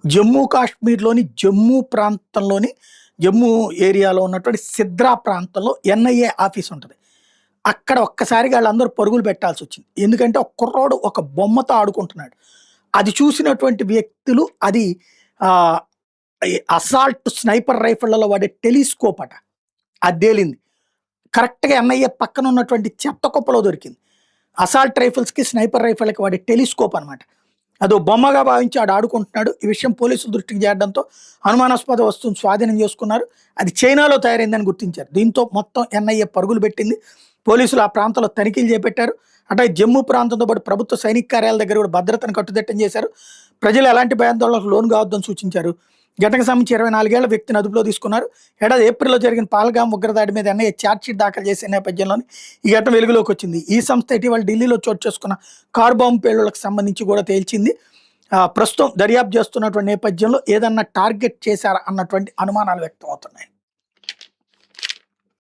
జమ్మూ కాశ్మీర్‌లోని జమ్మూ ప్రాంతంలోని జమ్మూ ఏరియాలో ఉన్నటువంటి సిద్రా ప్రాంతంలో ఎన్ఐఏ ఆఫీస్ ఉంటది. అక్కడ ఒక్కసారిగా ఆళ్ళందరూ పరుగులు పెట్టాల్సొచ్చింది. ఎందుకంటే ఒక కుర్రోడు ఒక బొమ్మతో ఆడుకుంటున్నాడు. అది చూసినటువంటి వ్యక్తులు అది ఆహ్, ఈ అసాల్ట్ స్నైపర్ రైఫిళ్లలో వాడే టెలిస్కోప్ అట. అది తేలింది. కరెక్ట్‌గా ఎన్ఐఏ పక్కన ఉన్నటువంటి చెత్త కుప్పలో దొరికింది. అసాల్ట్ రైఫిల్స్‌కి, స్నైపర్ రైఫిల్‌కి వాడే టెలిస్కోప్ అనమాట. అదో బొమ్మగా భావించి ఆడు ఆడుకుంటున్నాడు. ఈ విషయం పోలీసుల దృష్టికి చేరడంతో అనుమానాస్పద వస్తువును స్వాధీనం చేసుకున్నారు. అది చైనాలో తయారైందని గుర్తించారు. దీంతో మొత్తం ఎన్ఐఏ పరుగులు పెట్టింది. పోలీసులు ఆ ప్రాంతంలో తనిఖీలు చేపట్టారు. అట్లాగే జమ్మూ ప్రాంతంతో పాటు ప్రభుత్వ సైనిక కార్యాలయాల దగ్గర కూడా భద్రతను కట్టుదిట్టం చేశారు. ప్రజలు ఎలాంటి భయాందోళనలకు లోను కావద్దని సూచించారు. ఘటనకు సంబంధించి 24 ఏళ్ల వ్యక్తిని అదుపులో తీసుకున్నారు. ఏడాది ఏప్రిల్‌లో జరిగిన పహల్గామ్ ఉగ్రదాడి మీద ఎన్ఐఏ ఛార్జ్‌షీట్ దాఖలు చేసిన నేపథ్యంలోనే ఈ ఘటన వెలుగులోకి వచ్చింది. ఈ సంస్థ ఇటీవల ఢిల్లీలో చోటు చేసుకున్న కారు బాంబు పేలుళ్లకు సంబంధించి కూడా తేల్చింది. ప్రస్తుతం దర్యాప్తు చేస్తున్నటువంటి నేపథ్యంలో ఏదన్నా టార్గెట్ చేశారా అన్నటువంటి అనుమానాలు వ్యక్తం అవుతున్నాయి.